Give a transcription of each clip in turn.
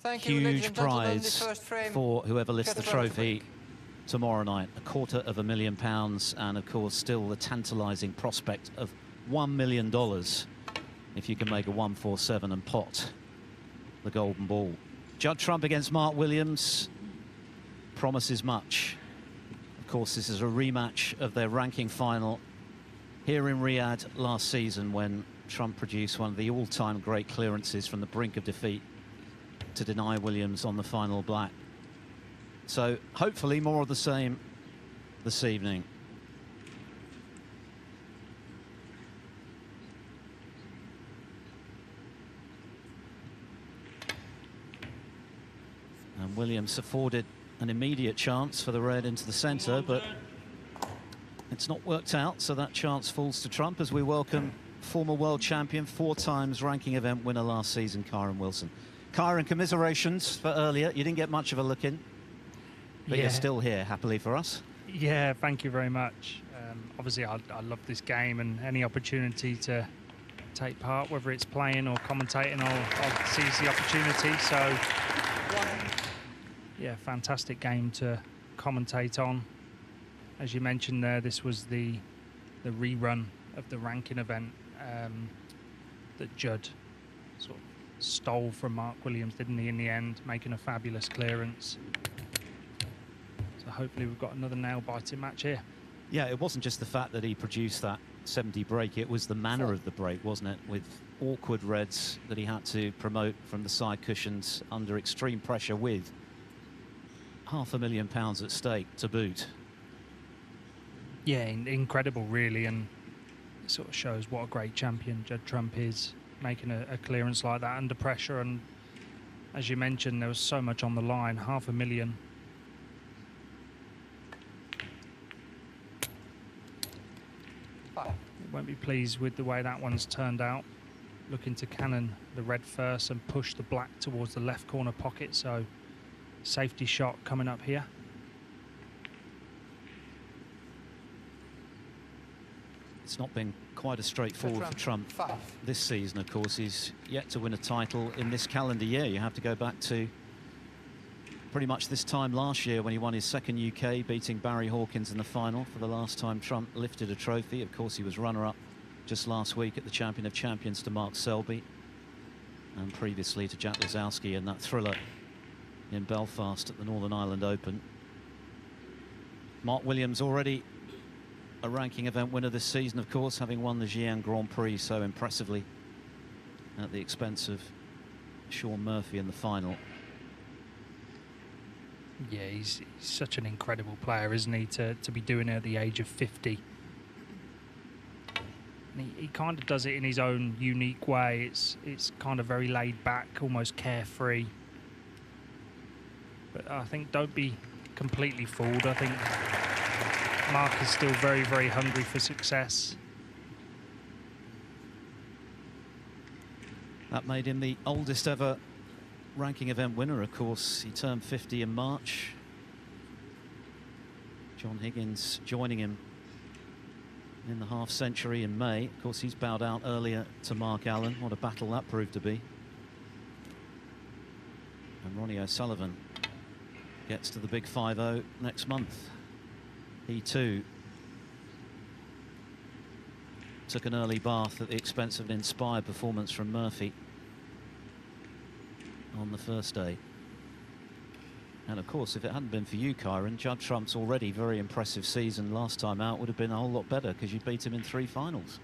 Huge prize for whoever lifts the trophy tomorrow night. £250,000, and of course still the tantalising prospect of $1 million if you can make a 147 and pot the golden ball. Judd Trump against Mark Williams promises much. Of course, this is a rematch of their ranking final here in Riyadh last season, when Trump produced one of the all-time great clearances from the brink of defeat to deny Williams on the final black. So hopefully more of the same this evening. And Williams afforded an immediate chance for the red into the centre, but it's not worked out, so that chance falls to Trump as we welcome former world champion, 4 times ranking event winner last season, Kyren Wilson. Kyren, commiserations for earlier. You didn't get much of a look in, but you're still here, happily for us. Yeah, thank you very much. Obviously, I love this game, and any opportunity to take part, whether it's playing or commentating, I'll seize the opportunity. So, yeah, fantastic game to commentate on. As you mentioned there, this was the rerun of the ranking event that Judd sort of stole from Mark Williams, didn't he, in the end, making a fabulous clearance. So hopefully we've got another nail-biting match here. Yeah, it wasn't just the fact that he produced that 70 break, it was the manner of the break, wasn't it? With awkward reds that he had to promote from the side cushions under extreme pressure, with £500,000 at stake to boot. Yeah, incredible, really, and it sort of shows what a great champion Judd Trump is, making a clearance like that under pressure. And as you mentioned, there was so much on the line, £500,000. Won't be pleased with the way that one's turned out. Looking to cannon the red first and push the black towards the left corner pocket, so safety shot coming up here. It's not been quite as straightforward for Trump this season, of course. He's yet to win a title in this calendar year. You have to go back to pretty much this time last year when he won his second UK, beating Barry Hawkins in the final for the last time Trump lifted a trophy. Of course, he was runner-up just last week at the Champion of Champions to Mark Selby, and previously to Jack Lisowski in that thriller in Belfast at the Northern Ireland Open. Mark Williams already a ranking event winner this season, of course, having won the Xi'an Grand Prix so impressively at the expense of Sean Murphy in the final. Yeah, he's such an incredible player, isn't he, to be doing it at the age of 50. And he kind of does it in his own unique way. It's kind of very laid back, almost carefree. But I think don't be completely fooled. I think Mark is still very, very hungry for success. That made him the oldest ever ranking event winner, of course. He turned 50 in March. John Higgins joining him in the half century in May. Of course, he's bowed out earlier to Mark Allen. What a battle that proved to be. And Ronnie O'Sullivan gets to the big 5-0 next month. He too took an early bath at the expense of an inspired performance from Murphy on the first day. And of course, if it hadn't been for you, Kyren, Judd Trump's already very impressive season last time out would have been a whole lot better, because you beat him in 3 finals.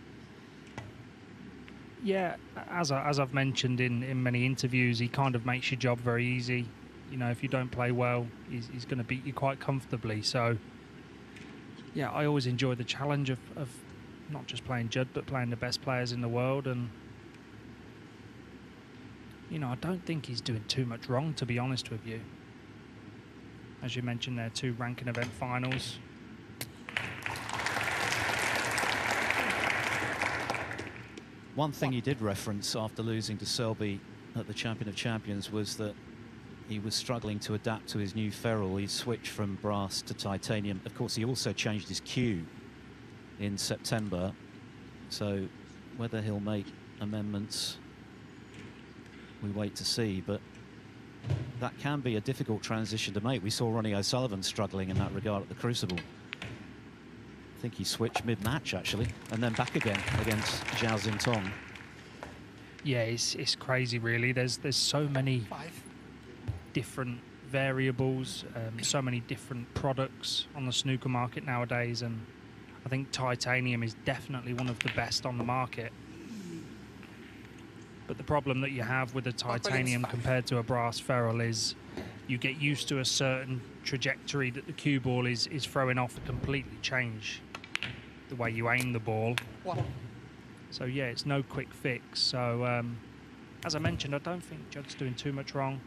Yeah, as I've mentioned in many interviews, he kind of makes your job very easy. You know, if you don't play well, he's going to beat you quite comfortably. So, yeah, I always enjoy the challenge of not just playing Judd, but playing the best players in the world. And, you know, I don't think he's doing too much wrong, to be honest with you. As you mentioned, there are 2 ranking event finals. One thing he did reference after losing to Selby at the Champion of Champions was that he was struggling to adapt to his new ferrule. He switched from brass to titanium. Of course, he also changed his cue in September. So whether he'll make amendments, we wait to see. But that can be a difficult transition to make. We saw Ronnie O'Sullivan struggling in that regard at the Crucible. I think he switched mid-match, actually, and then back again against Zhao Xintong. Yeah, it's crazy, really. There's so many different variables, so many different products on the snooker market nowadays, and I think titanium is definitely one of the best on the market. But the problem that you have with a titanium compared to a brass ferrule is you get used to a certain trajectory that the cue ball is throwing off and completely change the way you aim the ball. So yeah, it's no quick fix. So as I mentioned, I don't think Judd's doing too much wrong.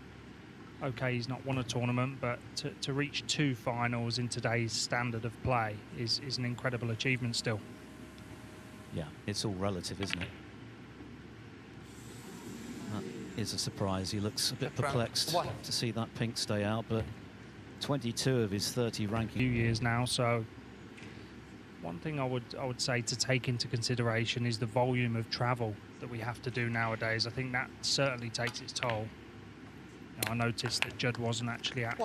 Okay, he's not won a tournament, but to reach 2 finals in today's standard of play is an incredible achievement still. Yeah, it's all relative, isn't it? That is a surprise. He looks a bit perplexed to see that pink stay out, but 22 of his 30 ranking. Few years now, so one thing I would say to take into consideration is the volume of travel that we have to do nowadays. I think that certainly takes its toll. I noticed that Judd wasn't actually at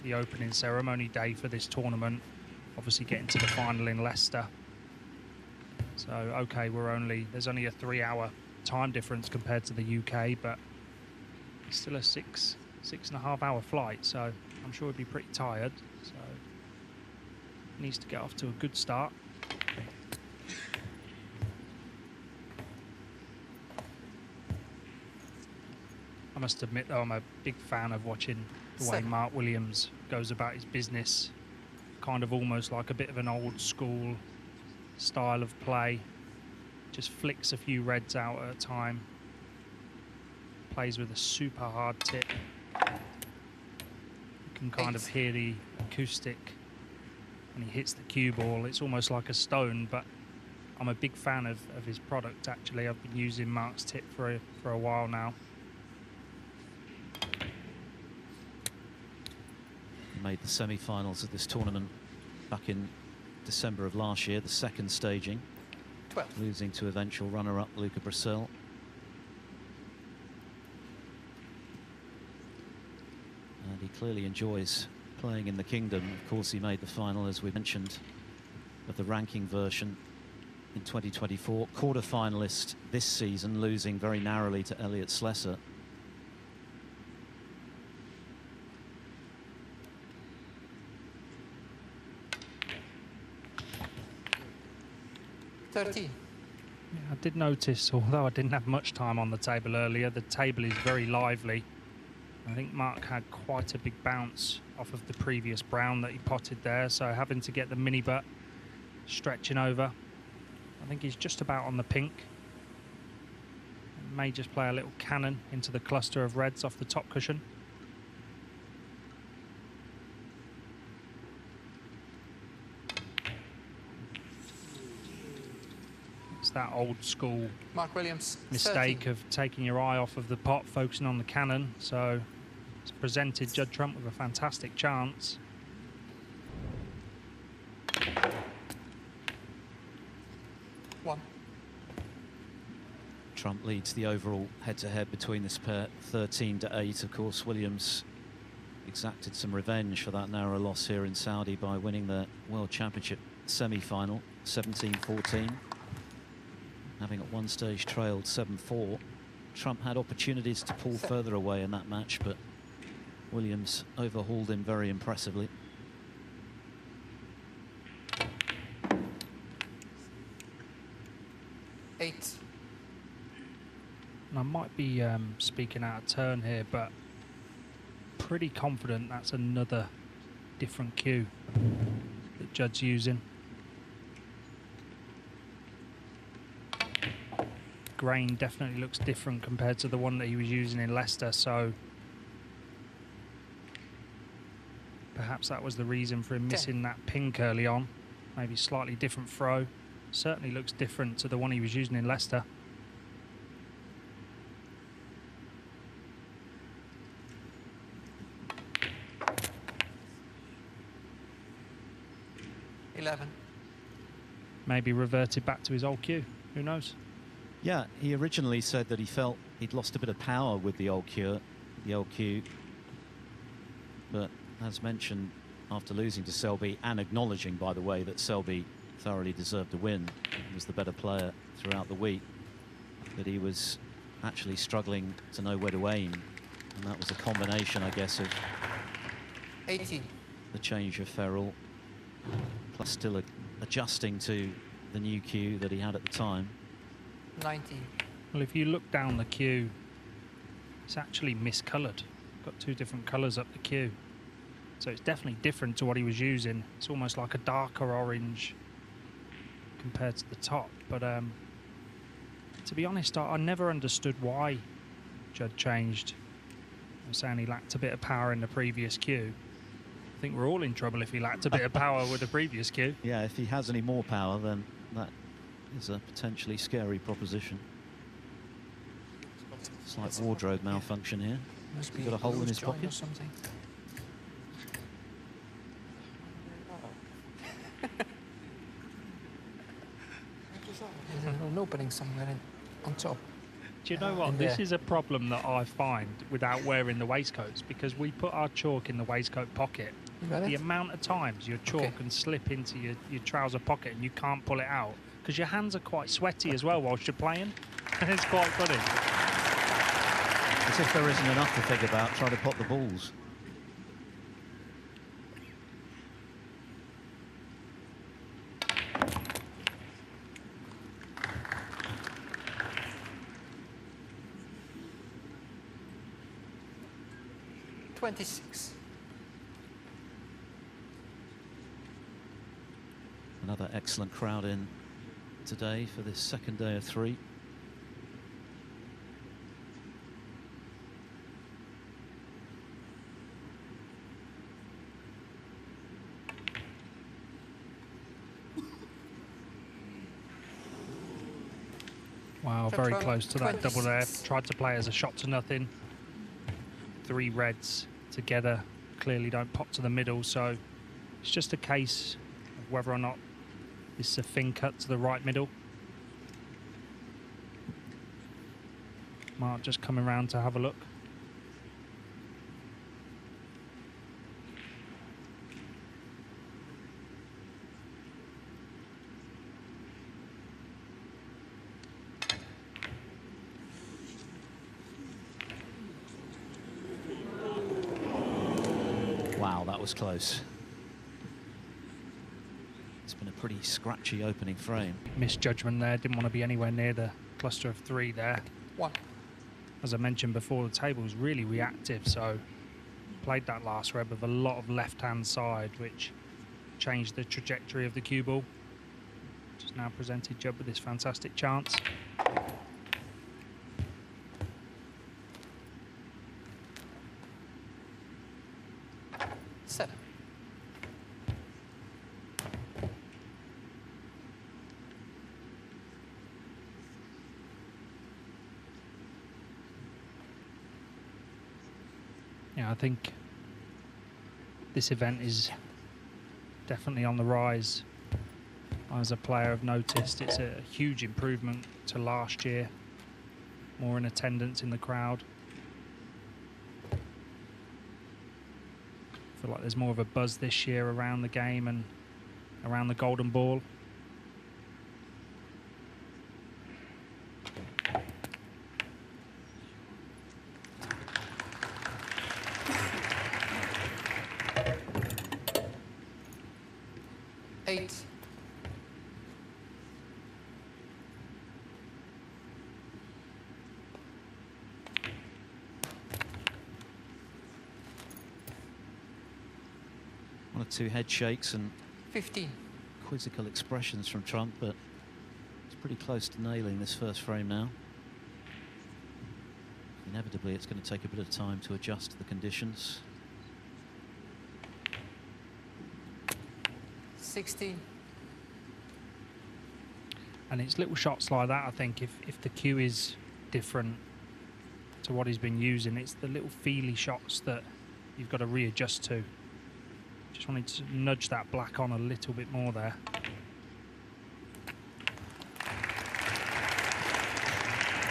the opening ceremony day for this tournament, obviously getting to the final in Leicester. So, okay, there's only a 3-hour time difference compared to the UK, but it's still a 6.5 hour flight, so I'm sure he'd be pretty tired. So, needs to get off to a good start. I must admit, though, I'm a big fan of watching the way Mark Williams goes about his business, kind of almost like a bit of an old school style of play. Just flicks a few reds out at a time, plays with a super hard tip. You can kind of hear the acoustic when he hits the cue ball. It's almost like a stone, but I'm a big fan of his product, actually. I've been using Mark's tip for a while now. He made the semi-finals of this tournament back in December of last year, the second staging, losing to eventual runner-up Luca Brazil. And he clearly enjoys playing in the Kingdom. Of course, he made the final, as we mentioned, of the ranking version in 2024. Quarter-finalist this season, losing very narrowly to Elliot Slesser. Yeah, I did notice, although I didn't have much time on the table earlier, the table is very lively. I think Mark had quite a big bounce off of the previous brown that he potted there, so having to get the mini butt stretching over. I think he's just about on the pink. May just play a little cannon into the cluster of reds off the top cushion. That old school Mark Williams mistake of taking your eye off of the pot, focusing on the cannon. So it's presented Judd Trump with a fantastic chance. Trump leads the overall head-to-head between this pair, 13-8. Of course, Williams exacted some revenge for that narrow loss here in Saudi by winning the World Championship semi-final, 17-14. Having at one stage trailed 7-4. Trump had opportunities to pull further away in that match, but Williams overhauled him very impressively. Eight. And I might be speaking out of turn here, but pretty confident that's another different cue that Judd's using. Grain definitely looks different compared to the one that he was using in Leicester, so perhaps that was the reason for him missing that pink early on. Maybe slightly different throw. Certainly looks different to the one he was using in Leicester. Maybe reverted back to his old cue. Who knows? Yeah, he originally said that he felt he'd lost a bit of power with the old cue. But as mentioned, after losing to Selby and acknowledging, by the way, that Selby thoroughly deserved to win, he was the better player throughout the week, that he was actually struggling to know where to aim. And that was a combination, I guess, of 18. the change of ferrule, plus still adjusting to the new cue that he had at the time. 19. Well, if you look down the cue, it's actually miscoloured. Got two different colours up the cue. So it's definitely different to what he was using. It's almost like a darker orange compared to the top. But to be honest, I never understood why Judd changed. I'm saying he lacked a bit of power in the previous cue. I think we're all in trouble if he lacked a bit of power with the previous cue. Yeah, if he has any more power, then that is a potentially scary proposition. Slight wardrobe malfunction here. Must He's got a hole in his pocket. Or something. There's an opening somewhere on top. Do you know what? This is a problem that I find without wearing the waistcoats, because we put our chalk in the waistcoat pocket. The amount of times your chalk can slip into your trouser pocket and you can't pull it out because your hands are quite sweaty as well whilst you're playing. It's quite funny. As if there isn't enough to think about, try to pot the balls. Another excellent crowd in today for this second day of 3. Wow, very close to that double there. Tried to play as a shot to nothing. 3 reds together clearly don't pop to the middle, so it's just a case of whether or not this is a thin cut to the right middle. Mark just coming around to have a look. Wow, that was close. It's been a pretty scratchy opening frame. Misjudgment there, didn't want to be anywhere near the cluster of 3 there. 1. As I mentioned before, the table was really reactive, so played that last red with a lot of left-hand side, which changed the trajectory of the cue ball. Just now presented Judd with this fantastic chance. Yeah, I think this event is definitely on the rise. As a player, I've noticed it's a huge improvement to last year. More in attendance in the crowd. I feel like there's more of a buzz this year around the game and around the golden ball. One or two head shakes and 15. quizzical expressions from Trump, but it's pretty close to nailing this first frame now. Inevitably, it's going to take a bit of time to adjust to the conditions. 16. And it's little shots like that, I think, if the cue is different to what he's been using, it's the little feely shots that you've got to readjust to. Just wanted to nudge that black on a little bit more there.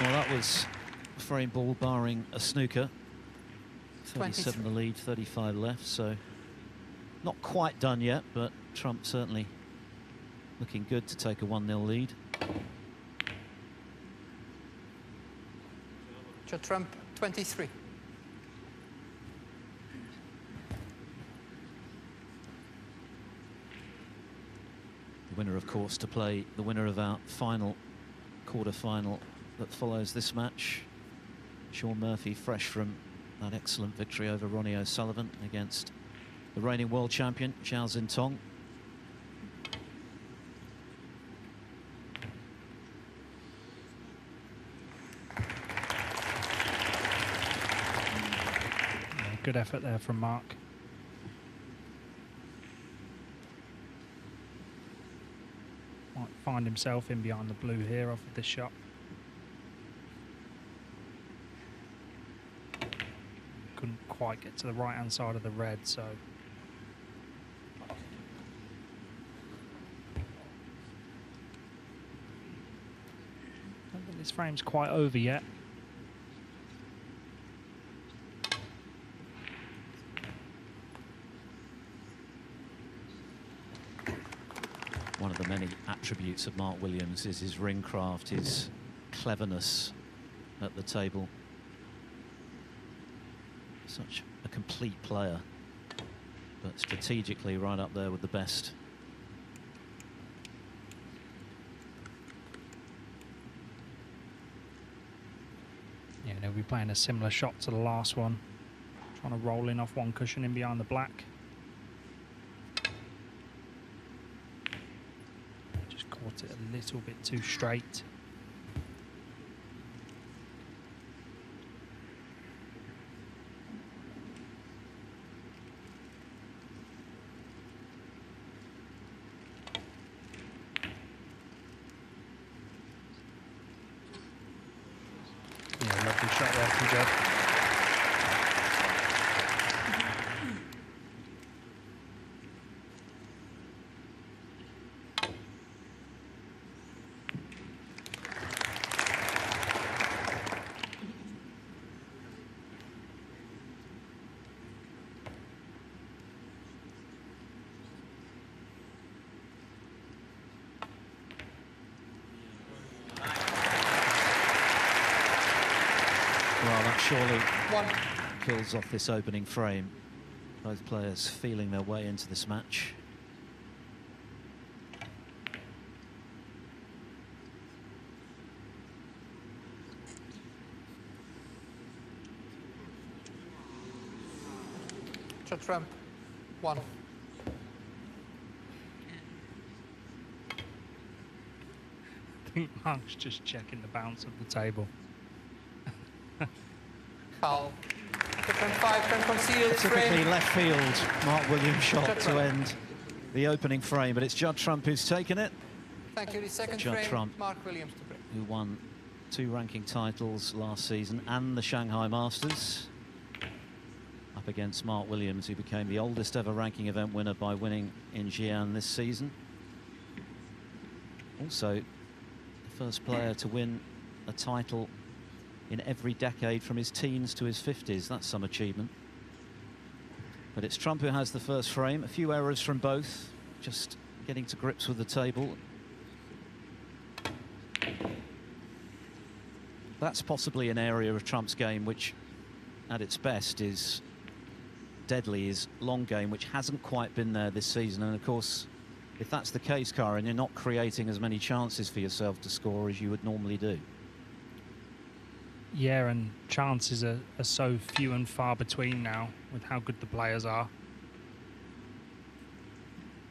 Well, that was a frame ball barring a snooker. 37 the lead, 35 left, so not quite done yet, but Trump certainly looking good to take a 1-0 lead. Judd Trump, 23. The winner, of course, to play the winner of our final quarter-final that follows this match. Sean Murphy, fresh from that excellent victory over Ronnie O'Sullivan against the reigning world champion, Zhao Xintong. Good effort there from Mark. Might find himself in behind the blue here off of this shot. Couldn't quite get to the right hand side of the red, so I don't think this frame's quite over yet. One of the many attributes of Mark Williams is his ring craft, his cleverness at the table. Such a complete player, but strategically right up there with the best. Yeah, and he'll be playing a similar shot to the last one. Trying to roll in off one cushion in behind the black. Just caught it a little bit too straight. Lovely shot there from Judd. Well, that surely kills off this opening frame. Both players feeling their way into this match. Judd Trump, 1. I think Mark's just checking the bounce of the table. Foul. Judd Trump 5 can conceal his Typically frame. left field, Mark Williams shot Judd to Trump. end the opening frame, but it's Judd Trump who's taken it. Thank you. The second Judd frame, Trump. Mark Williams to break. Who won 2 ranking titles last season and the Shanghai Masters. Up against Mark Williams, who became the oldest ever ranking event winner by winning in Xi'an this season. Also, the first player to win a title in every decade from his teens to his 50s. That's some achievement. But it's Trump who has the first frame. A few errors from both, just getting to grips with the table. That's possibly an area of Trump's game which, at its best, is deadly, is long game, which hasn't quite been there this season. And of course, if that's the case, Karen, you're not creating as many chances for yourself to score as you would normally do. Yeah, and chances are so few and far between now with how good the players are.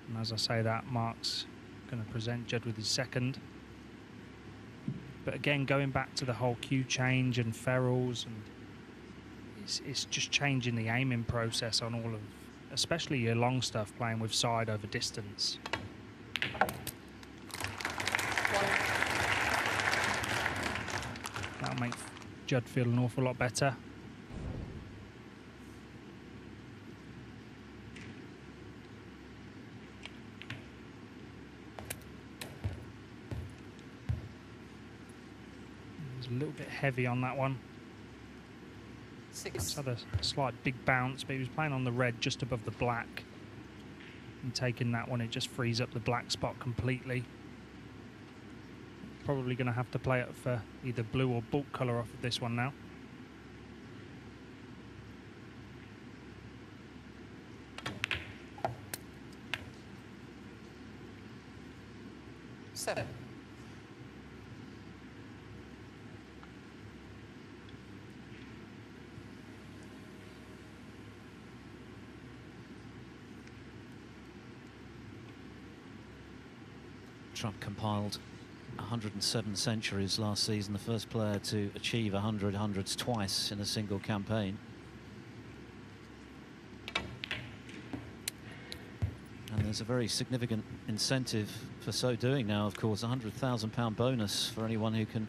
And as I say that, Mark's going to present Judd with his second. But again, going back to the whole cue change and ferrules, and it's just changing the aiming process on all of, especially your long stuff, playing with side over distance. That'll make Judd feel an awful lot better. It was a little bit heavy on that one. It's had a slight big bounce, but he was playing on the red just above the black. And taking that one, it just frees up the black spot completely. Probably going to have to play it for either blue or bulk colour off of this one now. Seven. Trump compiled 107 centuries last season, the first player to achieve 100 hundreds twice in a single campaign. And there's a very significant incentive for so doing now, of course, £100,000 bonus for anyone who can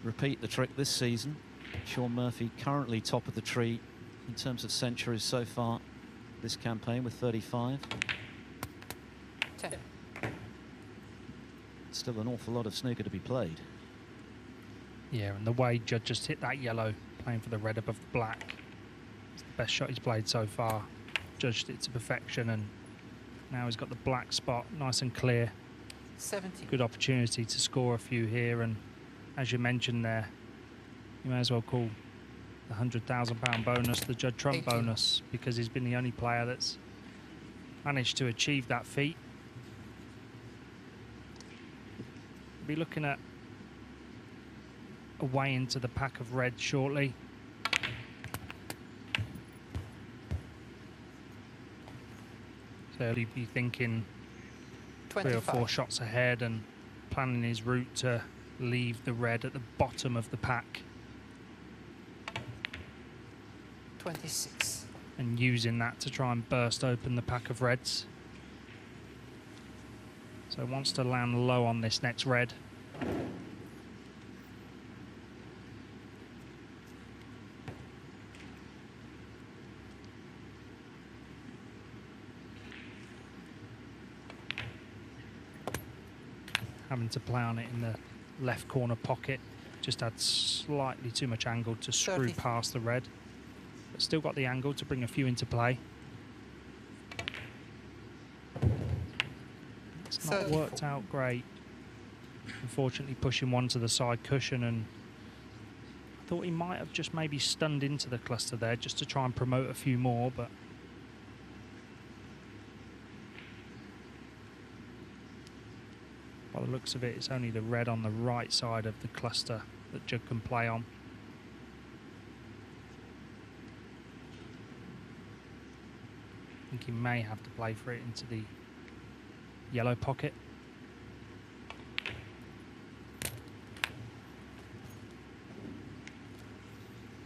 repeat the trick this season. Sean Murphy currently top of the tree in terms of centuries so far this campaign with 35. 10. Still an awful lot of snooker to be played. Yeah, and the way Judd just hit that yellow, playing for the red above the black, it's the best shot he's played so far. Judged it to perfection, and now he's got the black spot nice and clear. 70. Good opportunity to score a few here, and as you mentioned there, you may as well call the £100,000 bonus the Judd Trump 18. bonus, because he's been the only player that's managed to achieve that feat. Be looking at a way into the pack of red shortly. So he'll be thinking 3 or 4 shots ahead and planning his route to leave the red at the bottom of the pack. 26. And using that to try and burst open the pack of reds. So wants to land low on this next red. Having to play on it in the left corner pocket. Just had slightly too much angle to screw 30. past the red. But still got the angle to bring a few into play. It's not 34. worked out great. Unfortunately, pushing one to the side cushion, and I thought he might have just maybe stunned into the cluster there just to try and promote a few more, but by the looks of it, it's only the red on the right side of the cluster that Judd can play on. I think he may have to play for it into the yellow pocket.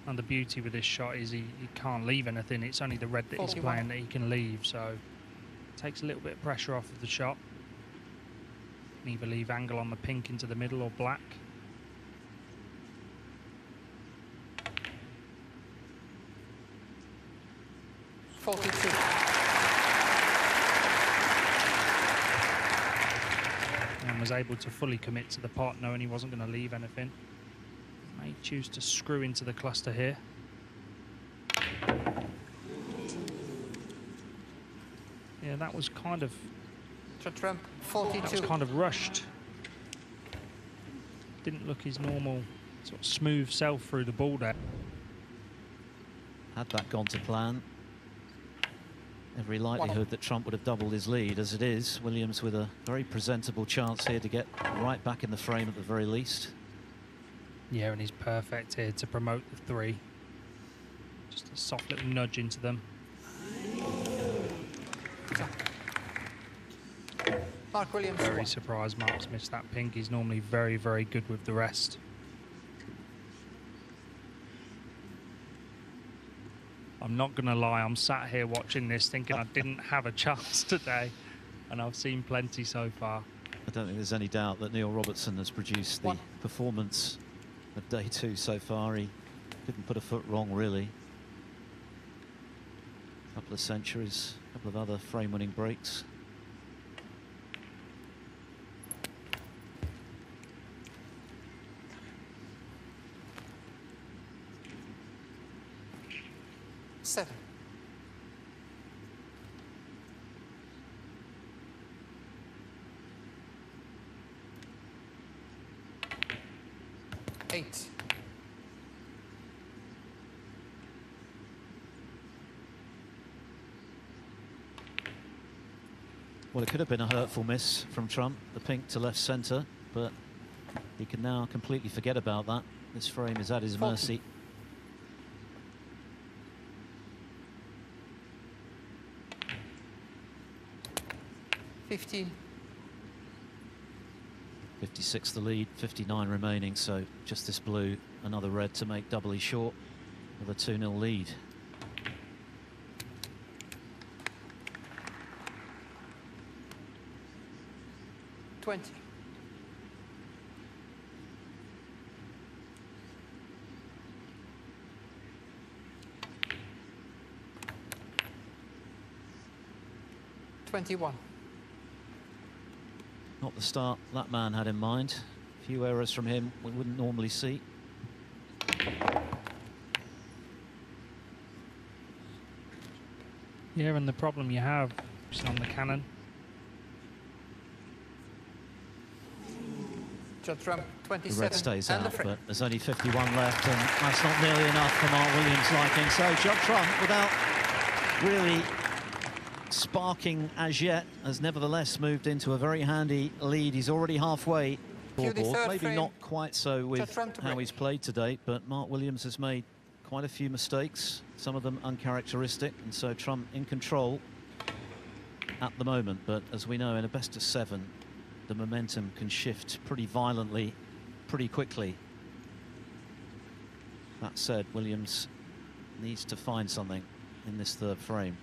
And the beauty with this shot is he can't leave anything. It's only the red that he's 41. playing that he can leave, so it takes a little bit of pressure off of the shot. Can either leave angle on the pink into the middle or black. And was able to fully commit to the pot, knowing he wasn't going to leave anything. May choose to screw into the cluster here. Yeah, that was kind of Trump, 42. that was kind of rushed. Didn't look his normal sort of smooth self through the ball there. Had that gone to plan, every likelihood that Trump would have doubled his lead. As it is, Williams with a very presentable chance here to get right back in the frame at the very least. Yeah, and he's perfect here to promote the 3. Just a soft little nudge into them. Mark Williams. Very surprised Mark's missed that pink. He's normally very, very good with the rest. I'm not going to lie, I'm sat here watching this thinking I didn't have a chance today, and I've seen plenty so far. I don't think there's any doubt that Neil Robertson has produced the performance of day 2 so far. He didn't put a foot wrong, really. A couple of centuries, a couple of other frame-winning breaks. 7. 8. Well, it could have been a hurtful miss from Trump, the pink to left centre, but he can now completely forget about that. This frame is at his 40. mercy. $15. 56 the lead, 59 remaining, so just this blue, another red to make doubly short with a 2-0 lead. $20. 21. Not the start that man had in mind. A few errors from him we wouldn't normally see. Yeah, and the problem you have is on the cannon. Judd Trump, The 27. red stays and out, the frame. but there's only 51 left, and that's not nearly enough for Mark Williams' liking. So Judd Trump, without really sparking as yet, has nevertheless moved into a very handy lead. He's already halfway Cue the scoreboard. third Maybe frame. not quite so with Trump to how break. he's played today, but Mark Williams has made quite a few mistakes, some of them uncharacteristic, and so Trump in control at the moment. But as we know, in a best of 7, the momentum can shift pretty violently, pretty quickly. That said, Williams needs to find something in this third frame.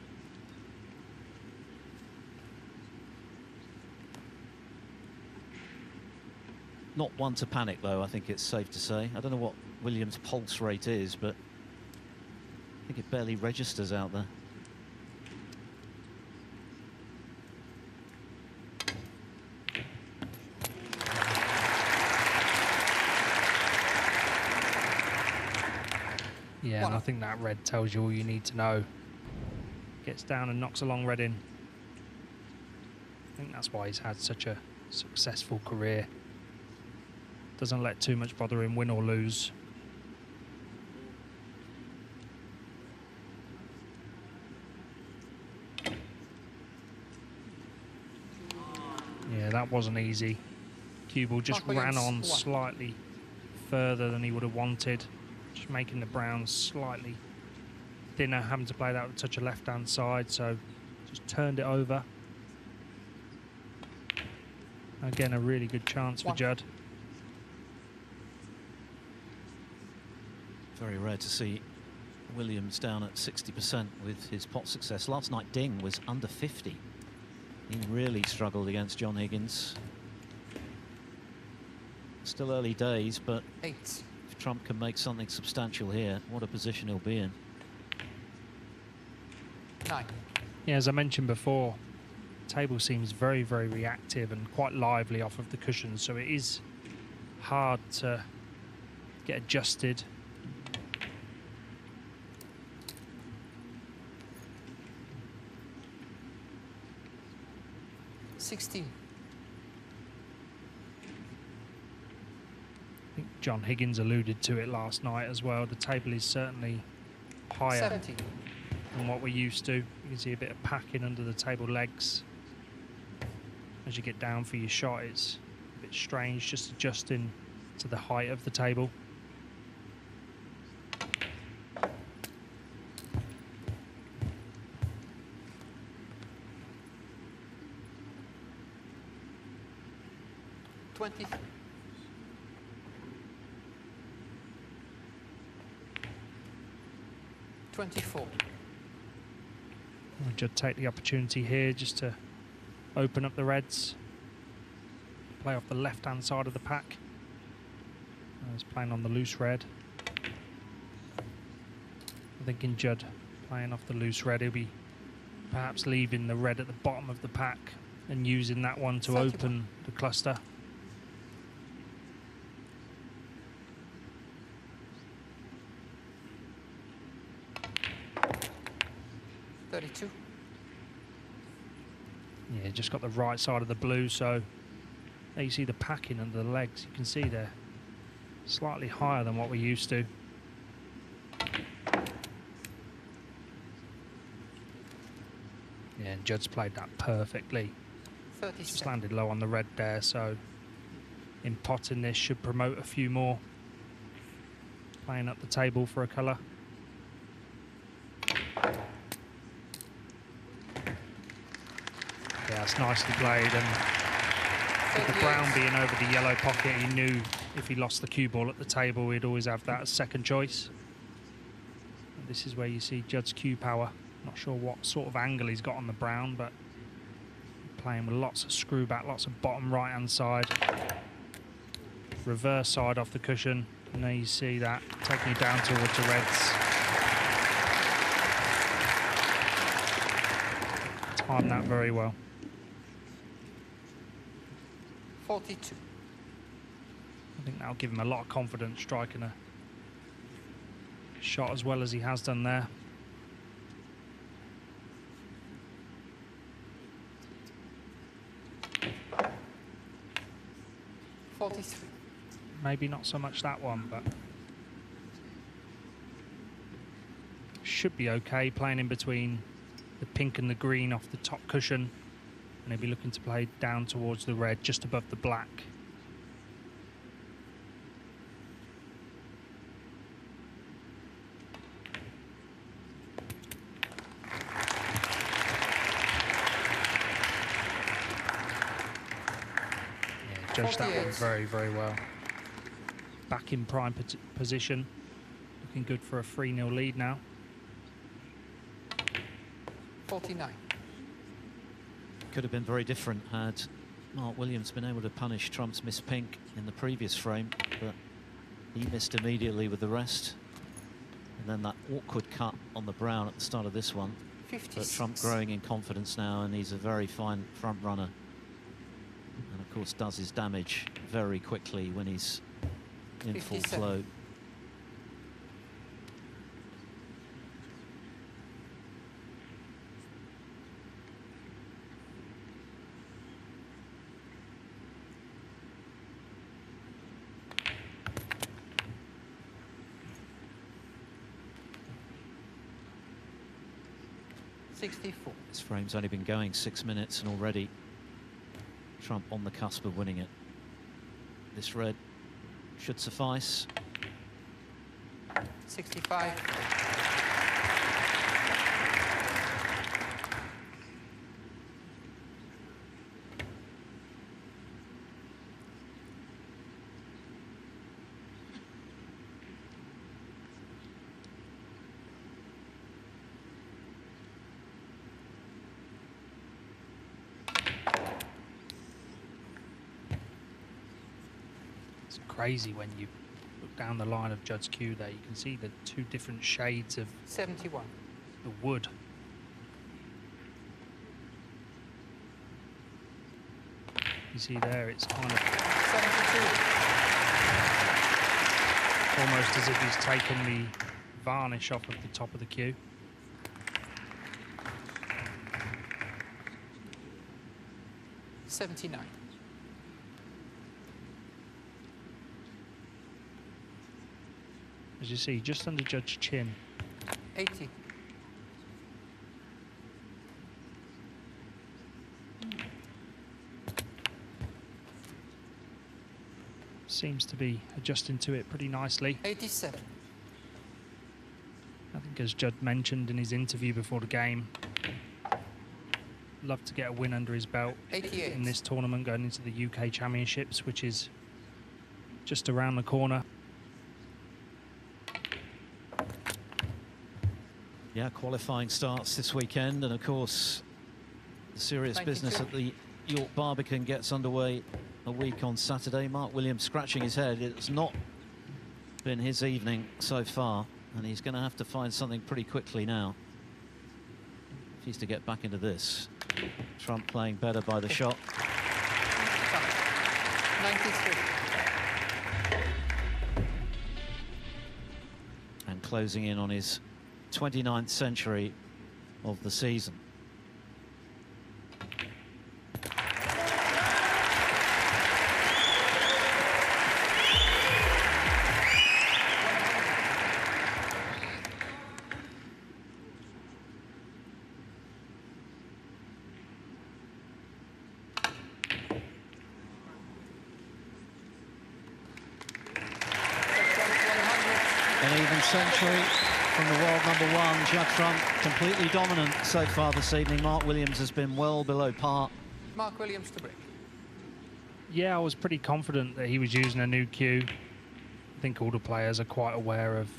Not one to panic, though, I think it's safe to say. I don't know what Williams' pulse rate is, but I think it barely registers out there. Yeah, and I think that red tells you all you need to know. Gets down and knocks along red in. I think that's why he's had such a successful career. Doesn't let too much bother him, win or lose. Yeah, that wasn't easy. Cue ball just ran on slightly further than he would have wanted. Just making the browns slightly thinner, having to play that with a touch of left-hand side, so just turned it over. Again, a really good chance for Judd. Very rare to see Williams down at 60% with his pot success. Last night, Ding was under 50. He really struggled against John Higgins. Still early days, but 8. if Trump can make something substantial here, what a position he'll be in. 9. Yeah, as I mentioned before, the table seems very, very reactive and quite lively off of the cushions, so it is hard to get adjusted. $16. I think John Higgins alluded to it last night as well. The table is certainly higher 17. than what we're used to. You can see a bit of packing under the table legs. As you get down for your shot, it's a bit strange, just adjusting to the height of the table. $20. 24. Judd take the opportunity here just to open up the reds. Play off the left-hand side of the pack. He's playing on the loose red. I think in Judd playing off the loose red, he'll be perhaps leaving the red at the bottom of the pack and using that one to 31. open the cluster. 32. Yeah, just got the right side of the blue, so there you see the packing under the legs. You can see they're slightly higher than what we're used to. Yeah, and Judd's played that perfectly. 37. Just landed low on the red there, so in potting this should promote a few more. Playing up the table for a colour. Yeah, it's nicely played, and with the brown being over the yellow pocket, he knew if he lost the cue ball at the table, he'd always have that as second choice. And this is where you see Judd's cue power. Not sure what sort of angle he's got on the brown, but playing with lots of screw back, lots of bottom right hand side. Reverse side off the cushion, and there you see that taking you down towards the reds. Timed that very well. 42. I think that'll give him a lot of confidence striking a shot as well as he has done there. Maybe not so much that one, but should be okay. Playing in between the pink and the green off the top cushion, and he'll be looking to play down towards the red just above the black. Yeah, judged that one very, very well. Back in prime position, looking good for a 3-0 lead now. 49. Could have been very different had Mark Williams been able to punish Trump's miss pink in the previous frame, but he missed immediately with the rest. And then that awkward cut on the brown at the start of this one. 56. But Trump growing in confidence now, and he's a very fine front runner. And of course does his damage very quickly when he's in 57. full flow. This frame's only been going 6 minutes, and already Trump on the cusp of winning it. This red should suffice. 65. Crazy when you look down the line of Judd's cue there. You can see the two different shades of 71. The wood. You see there, it's kind of 72. Almost as if he's taken the varnish off of the top of the cue. $79. As you see, just under Judd's chin. 80. Seems to be adjusting to it pretty nicely. 87. I think, as Judd mentioned in his interview before the game, love to get a win under his belt 88. in this tournament going into the UK Championships, which is just around the corner. Yeah, qualifying starts this weekend, and of course the serious business at the York Barbican gets underway a week on Saturday. Mark Williams scratching his head. It's not been his evening so far, and he's going to have to find something pretty quickly now if he's to get back into this. Trump playing better by the shot. 93. And closing in on his 29th century of the season. An even century from the world #1, Judd Trump, completely dominant so far this evening. Mark Williams has been well below par. Mark Williams to break. Yeah, I was pretty confident that he was using a new cue. I think all the players are quite aware of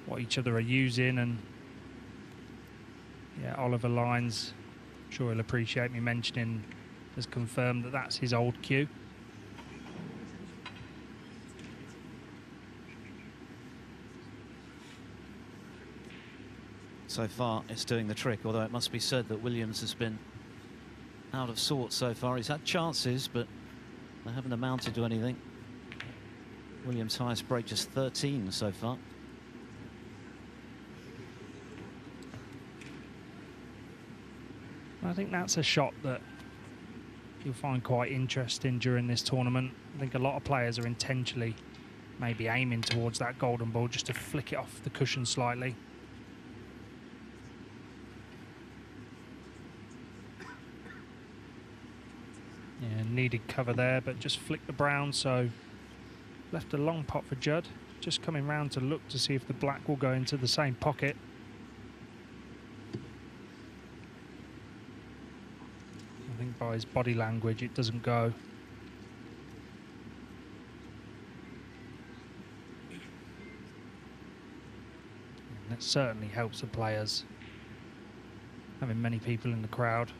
what each other are using, and yeah, Oliver Lyons, I'm sure he'll appreciate me mentioning, has confirmed that that's his old cue. So far, it's doing the trick, although it must be said that Williams has been out of sorts so far. He's had chances, but they haven't amounted to anything. Williams' highest break just 13 so far. I think that's a shot that you'll find quite interesting during this tournament. I think a lot of players are intentionally maybe aiming towards that golden ball just to flick it off the cushion slightly. Yeah, needed cover there, but just flicked the brown, so left a long pot for Judd. Just coming round to look to see if the black will go into the same pocket. I think by his body language, it doesn't go. And that certainly helps the players. Having many people in the crowd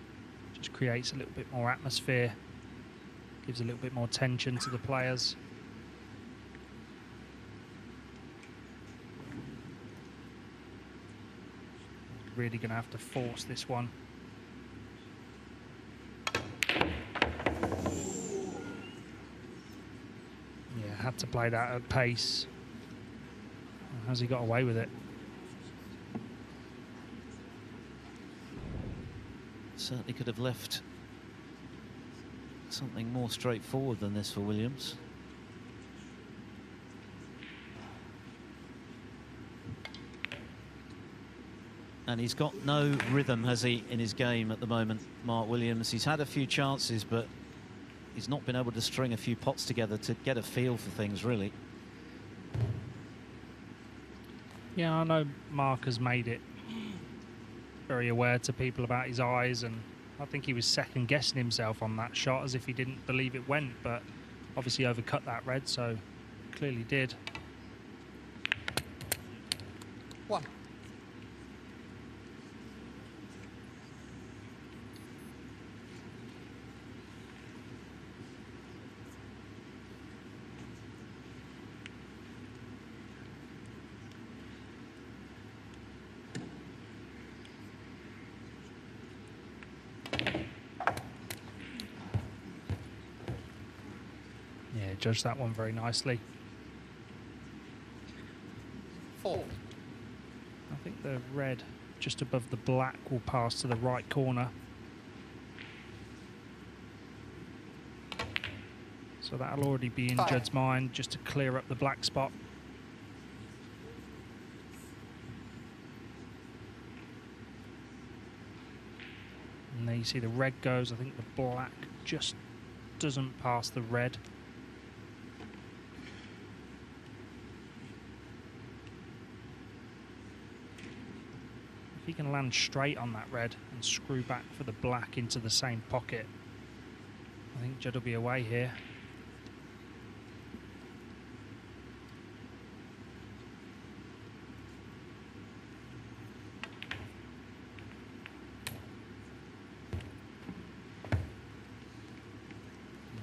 just creates a little bit more atmosphere. Gives a little bit more tension to the players. Really going to have to force this one. Yeah, had to play that at pace. Has he got away with it? Certainly could have left something more straightforward than this for Williams. And he's got no rhythm, has he, in his game at the moment, Mark Williams. He's had a few chances, but he's not been able to string a few pots together to get a feel for things, really. Yeah, I know Mark has made it very aware to people about his eyes, and I think he was second guessing himself on that shot as if he didn't believe it went, but obviously overcut that red, so clearly did. One. Judged that one very nicely. Four. I think the red just above the black will pass to the right corner. So that'll already be in Judd's mind, just to clear up the black spot. And there you see the red goes. I think the black just doesn't pass the red. If he can land straight on that red and screw back for the black into the same pocket, I think Judd will be away here.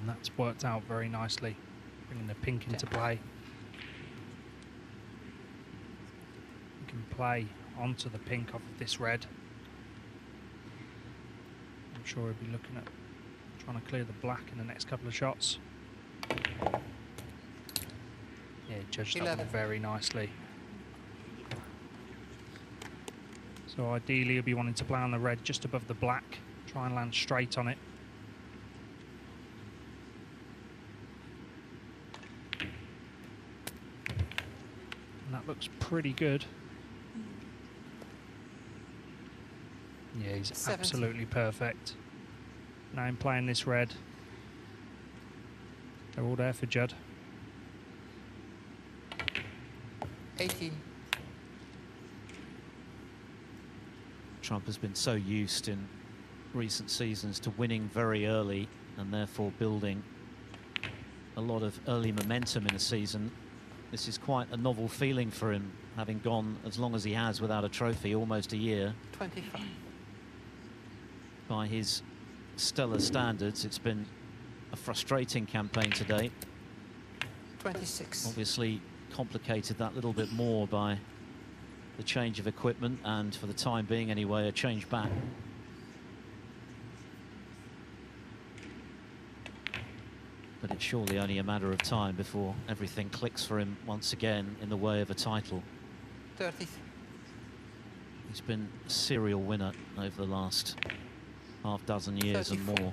And that's worked out very nicely, bringing the pink into play. You can play onto the pink off of this red. I'm sure he'll be looking at trying to clear the black in the next couple of shots. Yeah, judged that one very nicely. So ideally he'll be wanting to play on the red just above the black, try and land straight on it. And that looks pretty good. Yeah, he's 70. absolutely perfect. Now I'm playing this red. They're all there for Judd. 18. Trump has been so used in recent seasons to winning very early and therefore building a lot of early momentum in a season. This is quite a novel feeling for him, having gone as long as he has without a trophy, almost a year. 25. By his stellar standards, it's been a frustrating campaign to date. 26. Obviously complicated that little bit more by the change of equipment and, for the time being anyway, a change back. But it's surely only a matter of time before everything clicks for him once again in the way of a title. 30. He's been a serial winner over the last half dozen years 34. and more.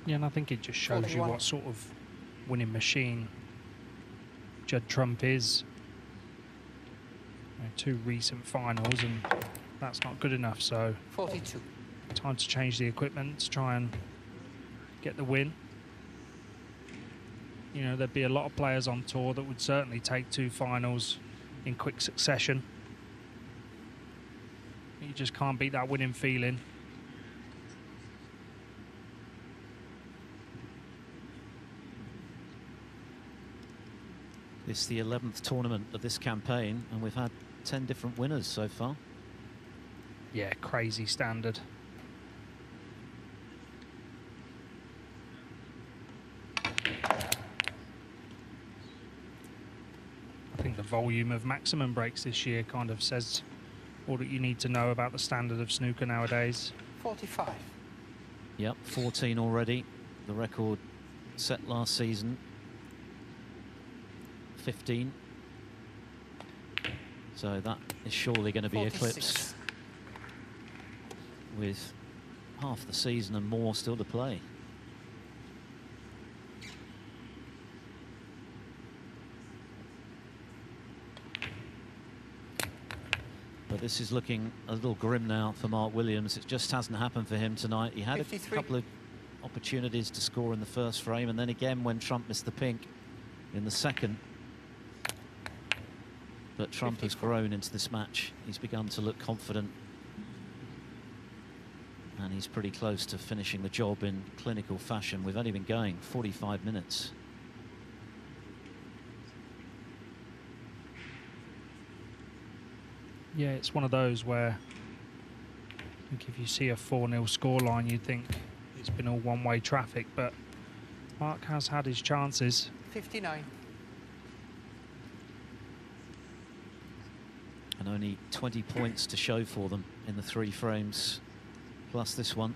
Yeah, and I think it just shows 41. you what sort of winning machine Judd Trump is. You know, 2 recent finals, and that's not good enough, so 42. time to change the equipment to try and get the win. You know, there'd be a lot of players on tour that would certainly take 2 finals in quick succession. You just can't beat that winning feeling. It's the 11th tournament of this campaign, and we've had 10 different winners so far. Yeah, crazy standard. I think the volume of maximum breaks this year kind of says all that you need to know about the standard of snooker nowadays. 45. Yep, 14 already. The record set last season. 15. So that is surely going to be 46. eclipsed with half the season and more still to play. But this is looking a little grim now for Mark Williams. It just hasn't happened for him tonight. He had 53. a couple of opportunities to score in the first frame, and then again when Trump missed the pink in the second. But Trump 54. has grown into this match. He's begun to look confident. And he's pretty close to finishing the job in clinical fashion. We've only been going 45 minutes. Yeah, it's one of those where I think if you see a 4-0 scoreline, you'd think it's been all one-way traffic, but Mark has had his chances. 59. And only 20 points to show for them in the 3 frames, plus this one.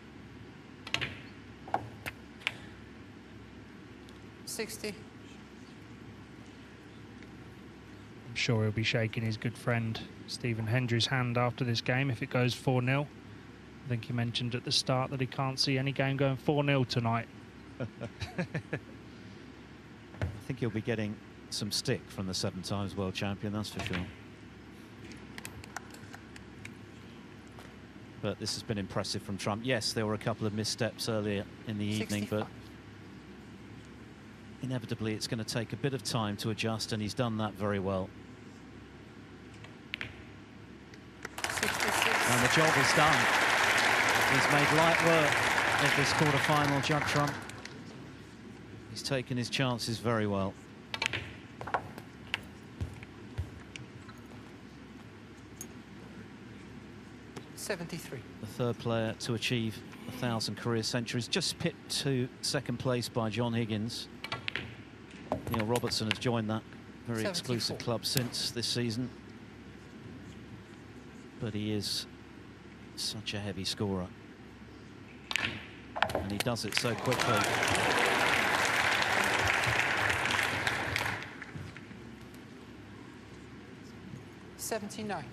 60. I'm sure he'll be shaking his good friend Stephen Hendry's hand after this game if it goes 4-0. I think he mentioned at the start that he can't see any game going 4-0 tonight. I think he'll be getting some stick from the 7 times world champion, that's for sure. But this has been impressive from Trump. Yes, there were a couple of missteps earlier in the evening, 65. but inevitably it's going to take a bit of time to adjust, and he's done that very well. 66. And the job is done. He's made light work of this quarter-final, Judd Trump. He's taken his chances very well. $73. The 3rd player to achieve 1,000 career centuries, just pipped to 2nd place by John Higgins. Neil Robertson has joined that very 74. exclusive club since this season. But he is such a heavy scorer. And he does it so quickly. $79.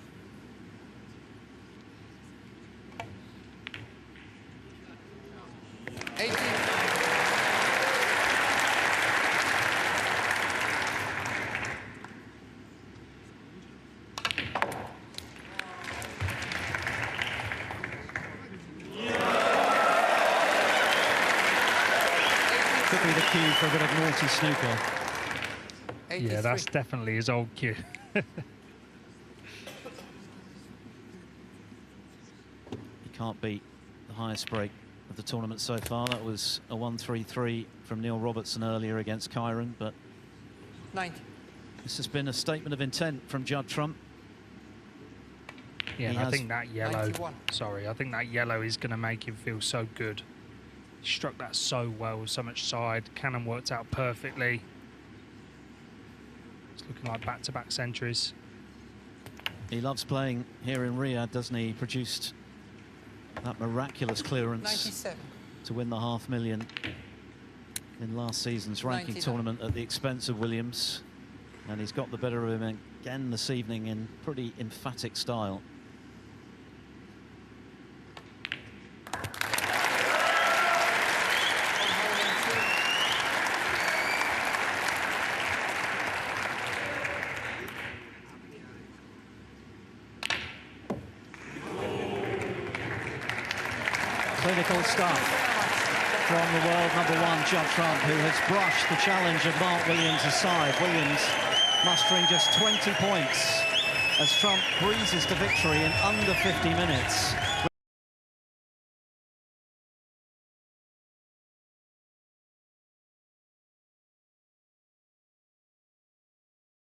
Could be the cue for a bit of naughty snooker. Yeah, that's definitely his old cue. He can't beat the highest break of the tournament so far. That was a 1-3-3 from Neil Robertson earlier against Kyron, but 90. this has been a statement of intent from Judd Trump. Yeah, and I think that yellow, 91. sorry, I think that yellow is going to make him feel so good. He struck that so well with so much side. Cannon worked out perfectly. It's looking like back-to-back centuries. He loves playing here in Riyadh, doesn't he? He produced that miraculous clearance 97. to win the $500,000 in last season's ranking 99. tournament at the expense of Williams. And he's got the better of him again this evening in pretty emphatic style. Clinical stuff from the world #1 Judd Trump, who has brushed the challenge of Mark Williams aside. Williams mustering just 20 points as Trump breezes to victory in under 50 minutes.